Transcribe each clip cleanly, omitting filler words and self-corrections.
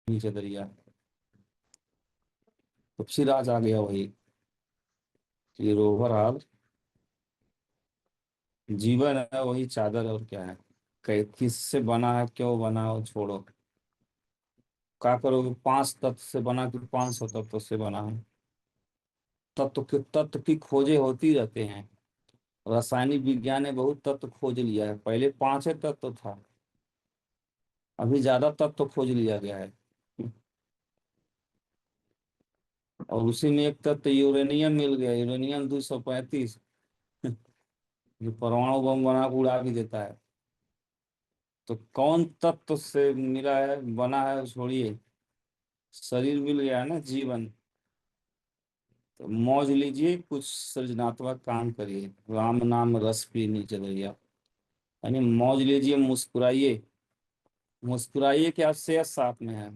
नीचे दरिया। तो फिर आज आ गया वही कि ओवरऑल जीवन है वही चादर, और क्या है। किससे बना है, क्यों बना है, वो छोड़ो। क्या करोगे, 5 तत्व से बना कि 500 तत्व से बना है। तत्व की खोजें होती रहते हैं। रासायनिक विज्ञान ने बहुत तत्व खोज लिया है, पहले 5 तत्व था, अभी ज्यादा तत्व खोज लिया गया है। और उसी में एक तत्व यूरेनियम मिल गया, यूरेनियम 235, जो परमाणु बम बना के उड़ा भी देता है। तो कौन तत्व से मिला है, बना है, छोड़िए। शरीर मिल गया है ना, जीवन। तो मौज लीजिए, कुछ सृजनात्मक काम करिए। राम नाम रस पी नीचे दैया। यानी मौज लीजिए, मुस्कुराइए। मुस्कुराइए कि आप सेहत साथ में है।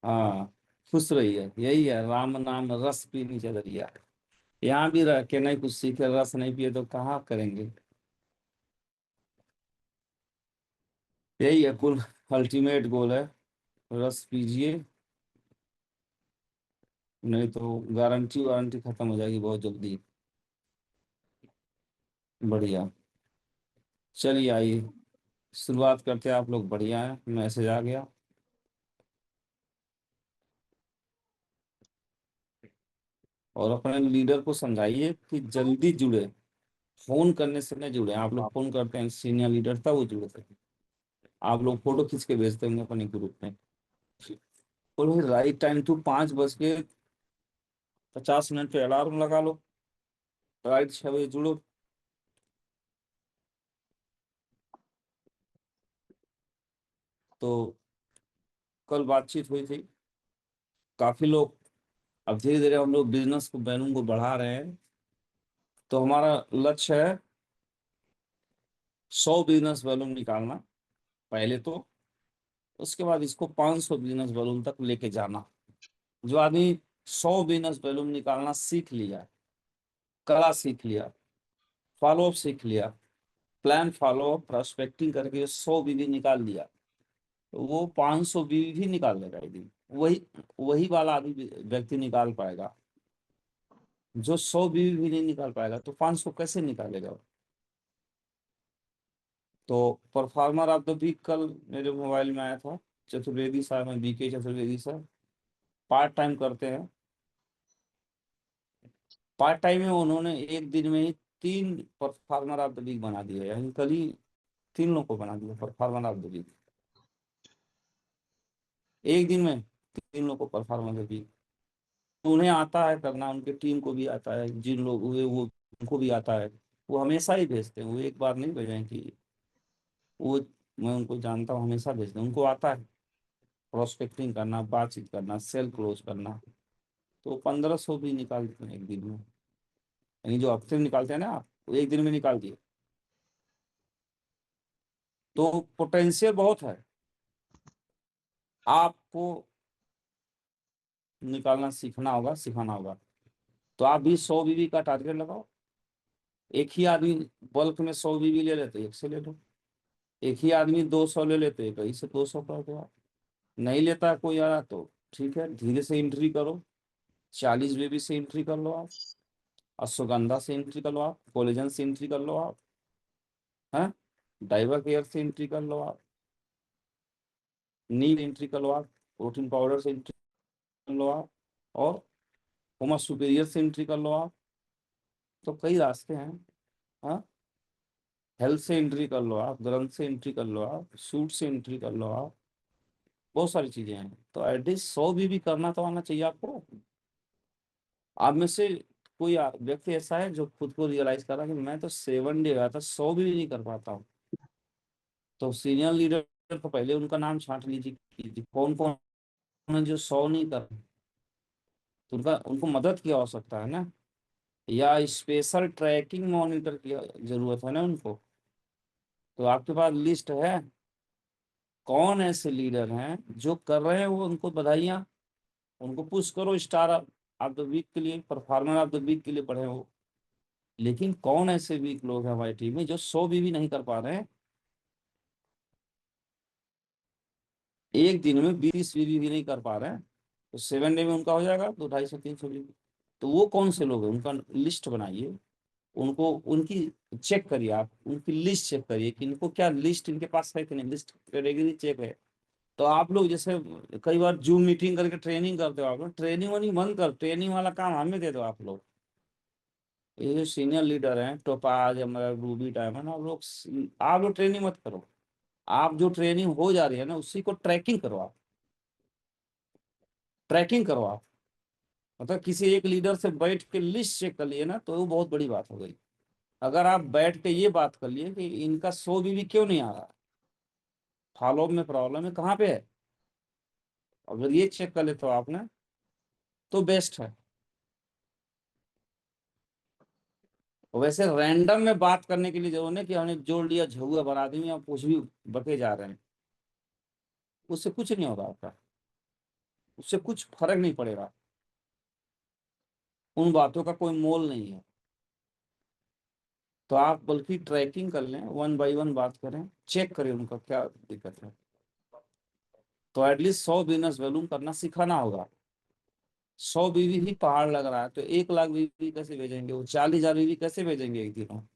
हाँ, खुश रहिए, यही है राम नाम रस पी नीचे दैया। यहाँ भी रह के नहीं कुछ सीखे, रस नहीं पिए तो कहाँ करेंगे। यही है कुल, अल्टीमेट गोल है। रस पीजिए, नहीं तो गारंटी वारंटी खत्म हो जाएगी बहुत जल्दी। बढ़िया। चलिए आइए शुरुआत करते हैं। आप लोग बढ़िया है, मैसेज आ गया। और अपने लीडर को समझाइए कि जल्दी जुड़े। फोन करने से नहीं जुड़े। आप लोग फोन करते हैं, सीनियर लीडर था वो जुड़े थे। आप लोग फोटो खींच के भेजते होंगे अपने ग्रुप में। और भाई राइट टाइम टू 5:50 पे अलार्म लगा लो। राइट 6 बजे जुड़ो। तो कल बातचीत हुई थी, काफी लोग। अब धीरे धीरे हम लोग बिजनेस को, बैलून को बढ़ा रहे हैं। तो हमारा लक्ष्य है 100 बिजनेस बैलून निकालना पहले तो। उसके बाद इसको 500 बिजनेस बैलून तक लेके जाना। जो आदमी 100 बिजनेस बैलून निकालना सीख लिया, कला सीख लिया, फॉलो अप सीख लिया, प्लान फॉलो अप प्रोस्पेक्टिंग करके 100 बीवी निकाल लिया, तो वो 500 बीवी भी निकाल लेगा एक दिन। वही वही वाला आदमी व्यक्ति निकाल पाएगा। जो 100 बीवी भी नहीं निकाल पाएगा तो 500 कैसे निकालेगा। तो परफॉर्मर ऑफ द वीक कल मेरे मोबाइल में आया था। चतुर्वेदी साहब हैं, BK Chaturvedi sir, part time करते हैं। पार्ट टाइम में उन्होंने एक दिन में ही 3 परफॉर्मर ऑफ द वीक बना दिए, यानी कल ही 3 लोग को बना दिया परफॉर्मर ऑफ द वीक। एक दिन में 3 लोग को परफॉर्मर ऑफ द वीक। उन्हें आता है करना, उनके टीम को भी आता है, जिन लोग हुए वो उनको भी आता है। वो हमेशा ही भेजते हैं, वो एक बार नहीं भेजें कि वो, मैं उनको जानता हूँ, हमेशा भेजते हैं, उनको आता है। प्रोस्पेक्टिंग करना, बातचीत करना, सेल क्लोज करना। तो 1500 भी निकाल देते हैं एक दिन में। यानी जो हफ्ते में निकालते हैं ना आप, वो एक दिन में निकाल दिए। तो पोटेंशियल बहुत है। आपको निकालना सीखना होगा, सिखाना होगा। तो आप भी 100 बीबी का टारगेट लगाओ। एक ही आदमी बल्क में 100 बीबी ले लेते, एक से ले लो। एक ही आदमी 200 ले लेते, कहीं से 200 कर दो आप। नहीं लेता कोई आया तो ठीक है, धीरे से एंट्री करो। 40 बेबी से एंट्री कर लो आप। अश्वगंधा से एंट्री कर लो आप, कोलेजन से एंट्री कर लो आप। हैं, डाइवर केयर से एंट्री कर लो आप। नीम एंट्री कर लो आप। प्रोटीन पाउडर से एंट्री कर लो आप। और होमा सुपीरियर से एंट्री कर लो आप। तो कई रास्ते हैं। हाँ, हेल्थ से एंट्री कर लो आप, ग्रंथ से एंट्री कर लो आप, सूट से एंट्री कर लो आप। बहुत सारी चीजें हैं। तो एटलीस्ट 100 भी करना तो आना चाहिए आपको। आप में से कोई व्यक्ति ऐसा है जो खुद को रियलाइज कर रहा है कि मैं तो 7 डे गया था, 100 भी नहीं कर पाता हूँ। तो सीनियर लीडर को पहले उनका नाम छांट लीजिए कि कौन कौन है जो 100 नहीं कर। तो उनका, उनको मदद की आवश्यकता है ना, या स्पेशल ट्रैकिंग मॉनिटर की जरूरत है ना उनको। तो आपके पास लिस्ट है, कौन ऐसे लीडर हैं जो कर रहे हैं, वो उनको बधाइयाँ। उनको पुश करो स्टार ऑफ द वीक के लिए, परफॉर्मर ऑफ द वीक के लिए पढ़े हो। लेकिन कौन ऐसे वीक लोग हैं हमारी टीम में जो 100 भी नहीं कर पा रहे हैं। एक दिन में 20 बीबी भी नहीं कर पा रहे हैं, तो 7 डे में उनका हो जाएगा 200-250-300 बीबी। तो वो कौन से लोग हैं, उनका लिस्ट बनाइए, उनको उनकी चेक करिए, आप उनकी लिस्ट चेक करिए कि इनको क्या लिस्ट इनके पास है कि नहीं, लिस्ट कैटेगरी चेक है। तो आप लोग जैसे कई बार जूम मीटिंग करके ट्रेनिंग करते हो, आप लोग ट्रेनिंग वानी बंद कर, ट्रेनिंग वाला काम हमें दे दो आप लोग। ये जो सीनियर लीडर हैं टोपाज, हमारा रूबी डायमंड, आप लोग ट्रेनिंग मत करो। आप जो ट्रेनिंग हो जा रही है ना, उसी को ट्रैकिंग करो आप, ट्रैकिंग करो आप। मतलब किसी एक लीडर से बैठ के लिस्ट चेक कर लिए ना, तो वो बहुत बड़ी बात हो गई। अगर आप बैठ के ये बात कर लिए कि इनका 100 बीबी क्यों नहीं आ रहा, फॉलो में प्रॉब्लम है कहाँ पे है, अगर ये चेक कर लेते हो आपने, तो बेस्ट है। वैसे रैंडम में बात करने के लिए जरूर नहीं कि हमने जोड़ लिया झुआ बना दी या कुछ भी बके जा रहे हैं, उससे कुछ नहीं होगा आपका, उससे कुछ फर्क नहीं पड़ेगा, उन बातों का कोई मोल नहीं है। तो आप बल्कि ट्रैकिंग कर लें, 1 बाय 1 बात करें, चेक करें उनका क्या दिक्कत है। तो एटलीस्ट 100 बिजनेस वैल्यूम करना सिखाना होगा। 100 बीवी ही पहाड़ लग रहा है, तो 1 लाख बीवी कैसे भेजेंगे, वो 40,000 बीवी कैसे भेजेंगे एक दिन में।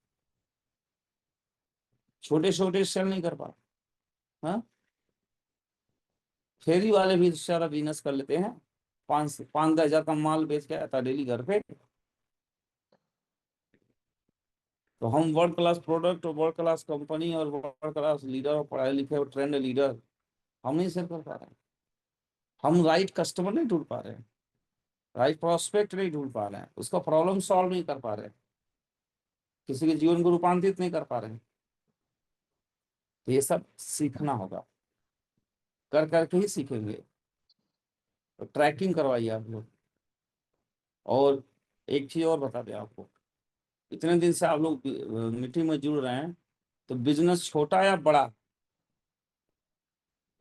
छोटे छोटे सेल नहीं कर पा, हाँ। फेरी वाले भी सारा बिजनेस कर लेते हैं, 5-10 हजार का माल बेच के आता डेली घर पे। तो हम वर्ल्ड क्लास प्रोडक्ट और वर्ल्ड क्लास कंपनी और वर्ल्ड क्लास लीडर और पढ़ाई लिखे और ट्रेंड लीडर हम नहीं सेल कर पा रहे हैं। हम राइट कस्टमर नहीं ढूंढ पा रहे हैं, राइट प्रोस्पेक्ट नहीं ढूंढ पा रहे हैं, उसका प्रॉब्लम सॉल्व नहीं कर पा रहे हैं, किसी के जीवन को रूपांतरित नहीं कर पा रहे हैं। तो ये सब सीखना होगा, कर करके ही सीखेंगे। तो ट्रैकिंग करवाइए आप लोग। और एक चीज और बता दें आपको, इतने दिन से आप लोग मीटिंग में जुड़ रहे हैं, तो बिजनेस छोटा या बड़ा,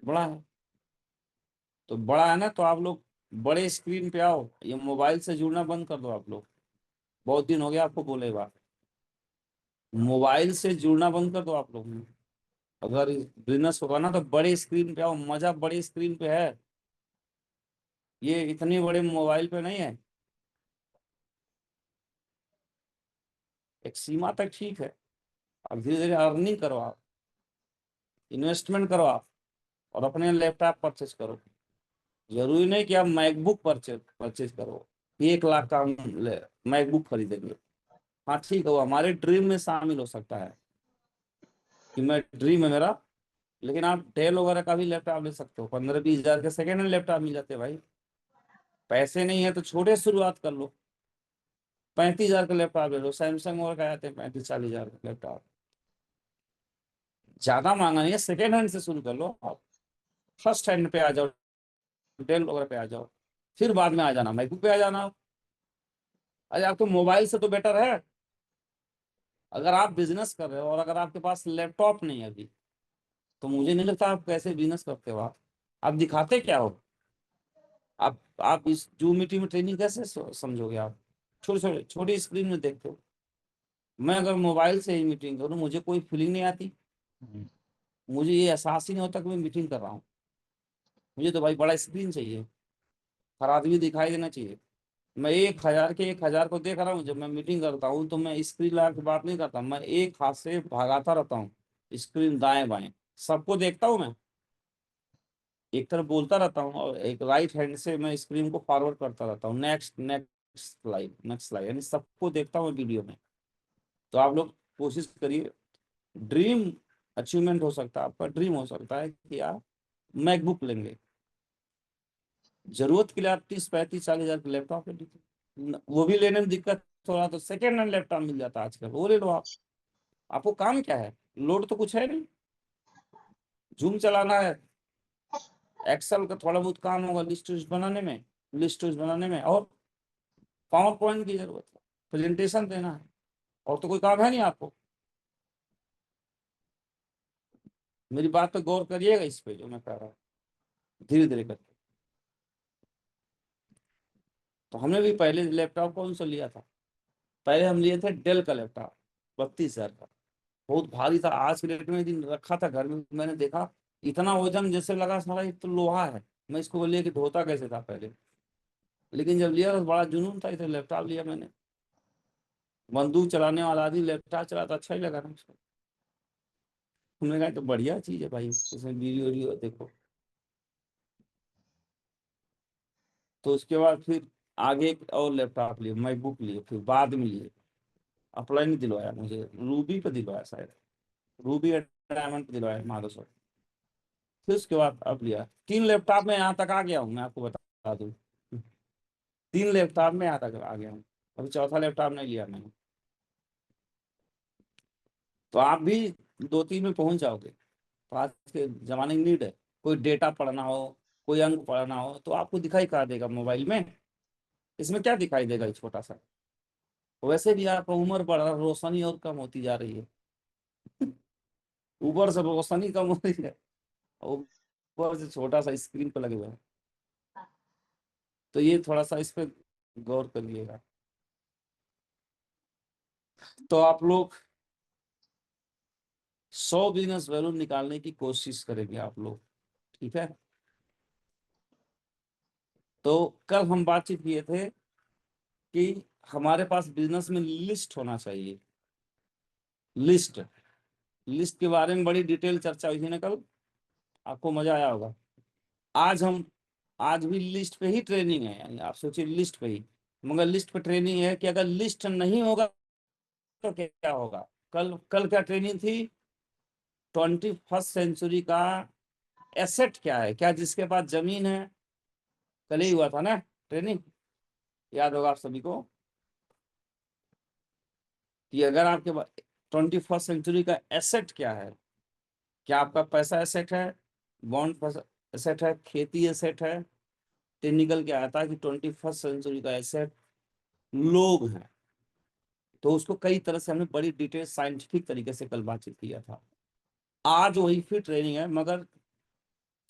बड़ा है। तो बड़ा है ना, तो आप लोग बड़े स्क्रीन पे आओ, ये मोबाइल से जुड़ना बंद कर दो आप लोग। बहुत दिन हो गया आपको बोले बात, मोबाइल से जुड़ना बंद कर दो आप लोग। अगर बिजनेस होगा ना, तो बड़े स्क्रीन पे आओ, मजा बड़े स्क्रीन पे है, ये इतने बड़े मोबाइल पे नहीं है। एक सीमा तक ठीक है, अब धीरे धीरे अर्निंग करो आप, इन्वेस्टमेंट करो आप, और अपने लैपटॉप परचेज करो। जरूरी नहीं कि आप मैकबुक परचेज परचेज करो, 1 लाख का हम मैकबुक खरीदेंगे। हाँ ठीक है, वो हमारे ड्रीम में शामिल हो सकता है कि मैं ड्रीम है मेरा, लेकिन आप डेल वगैरह का भी लैपटॉप ले सकते हो, 15-20 हजार के सेकेंड हैंड लैपटॉप मिल जाते हैं भाई। पैसे नहीं है तो छोटे शुरुआत कर लो, 35 हजार का लैपटॉप ले लो, सैमसंग वगैरह का आते हैं 35-40 हजार का लैपटॉप। ज्यादा महंगा नहीं है, सेकेंड हैंड से शुरू कर लो आप, फर्स्ट हैंड पे आ जाओ, डेल वगैरह पे आ जाओ, फिर बाद में आ जाना मैकबुक पे आ जाना। अरे आपको मोबाइल से तो बेटर है। अगर आप बिजनेस कर रहे हो और अगर आपके पास लैपटॉप नहीं है अभी, तो मुझे नहीं लगता आप कैसे बिजनेस करते हो। आप दिखाते क्या हो, आप इस जूम मीटिंग में ट्रेनिंग कैसे समझोगे आप, छोटे छोटे छोटी स्क्रीन में देखते हो। मैं अगर मोबाइल से ही मीटिंग करूँ, मुझे कोई फीलिंग नहीं आती, मुझे ये एहसास ही नहीं होता कि मैं मीटिंग कर रहा हूँ। मुझे तो भाई बड़ा स्क्रीन चाहिए, हर आदमी दिखाई देना चाहिए। मैं 1 हजार के 1 हजार को देख रहा हूँ, जब मैं मीटिंग करता हूँ तो मैं स्क्रीन लगा के बात नहीं करता, मैं एक हाथ से भगाता रहता हूँ, स्क्रीन दाएं बाएं सबको देखता हूँ मैं, एक तरफ बोलता रहता हूँ और एक राइट हैंड से मैं स्क्रीन को फॉरवर्ड करता रहता हूँ, next next slide next slide, यानी सबको देखता हूँ वीडियो में। तो आप लोग कोशिश करिए, ड्रीम अचीवमेंट हो सकता है, आपका ड्रीम हो सकता है कि आप मैकबुक लेंगे, जरूरत के लिए आप 30-35-40 हजार का लैपटॉप ले लीजिए, वो भी लेने में दिक्कत थोड़ा तो सेकेंड हैंड लैपटॉप मिल जाता है आजकल, वो ले लो आप। आपको काम क्या है, लोड तो कुछ है नहीं, जूम चलाना है, एक्सेल का थोड़ा बहुत काम होगा लिस्ट बनाने में, और पावर पॉइंट की जरूरत है, प्रेजेंटेशन देना है, और तो कोई काम है नहीं आपको। मेरी बात पे गौर करिएगा, इस पे जो मैं कह रहा हूँ, धीरे धीरे करके। तो हमने भी पहले लैपटॉप कौन सा लिया था, पहले हम लिए थे डेल का लैपटॉप, 32 हजार का, बहुत भारी था, आज के डेट में दिन रखा था घर में, मैंने देखा इतना वजन जैसे लगा साला ये तो लोहा है। मैं इसको लेके धोता कैसे था पहले, लेकिन जब लिया तो बड़ा जुनून था, इसे लैपटॉप लिया मैंने। बंदूक चलाने वाला आदमी लैपटॉप चलाता, अच्छा ही लगा ना उसको। हमने कहा तो बढ़िया चीज है भाई, इसमें वीडियो वीडियो देखो। तो उसके बाद फिर आगे एक और लैपटॉप लिए, मैकबुक लिए, फिर बाद में लिए। अप्लाई नहीं दिलवाया मुझे, रूबी पे दिलवाया शायद, रूबी या डायमंड पे दिलवाया माइक्रोसॉफ्ट। फिर उसके बाद अब लिया 3 लैपटॉप में यहाँ तक आ गया हूँ, मैं आपको बता दूँ। 3 लैपटॉप में यहाँ तक आ गया हूँ, अभी चौथा लैपटॉप नहीं लिया मैंने। तो आप भी 2-3 में पहुंच जाओगे। तो आज के जमाने की नीड है, कोई डेटा पढ़ना हो, कोई अंक पढ़ना हो, तो आपको दिखाई कहाँ देगा मोबाइल में। इसमें क्या दिखाई देगा, ये छोटा सा। वैसे भी आपका उम्र बढ़ रहा, रोशनी और कम होती जा रही है। ऊपर से रोशनी कम हो रही है, ऊपर से छोटा सा स्क्रीन पर लगे हुए हैं। तो ये थोड़ा सा इस पे गौर करिएगा। तो आप लोग 100 बिजनेस वैल्यू निकालने की कोशिश करेंगे आप लोग, ठीक है। तो कल हम बातचीत किए थे कि हमारे पास बिजनेस में लिस्ट होना चाहिए। लिस्ट, लिस्ट के बारे में बड़ी डिटेल चर्चा हुई थी ना कल, आपको मजा आया होगा। आज हम, आज भी लिस्ट पे ही ट्रेनिंग है, यानी आप सोचिए लिस्ट पे ही, मगर लिस्ट पे ट्रेनिंग है कि अगर लिस्ट नहीं होगा तो क्या होगा। कल कल क्या ट्रेनिंग थी, 21st सेंचुरी का एसेट क्या है, क्या जिसके पास जमीन है। कल ही हुआ था ना ट्रेनिंग, याद होगा आप सभी को, कि अगर आपके पास 21st सेंचुरी का एसेट क्या है। क्या आपका पैसा एसेट है, बॉन्ड एसेट है, खेती एसेट है। टेक्निकल क्या आता है कि 21st सेंचुरी का एसेट लोग हैं। तो उसको कई तरह से हमने बड़ी डिटेल साइंटिफिक तरीके से कल बातचीत किया था। आज वही फिर ट्रेनिंग है, मगर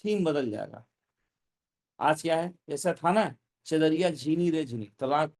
थीम बदल जाएगा। आज क्या है, जैसा था ना, चदरिया झीनी रे झीनी, तलाक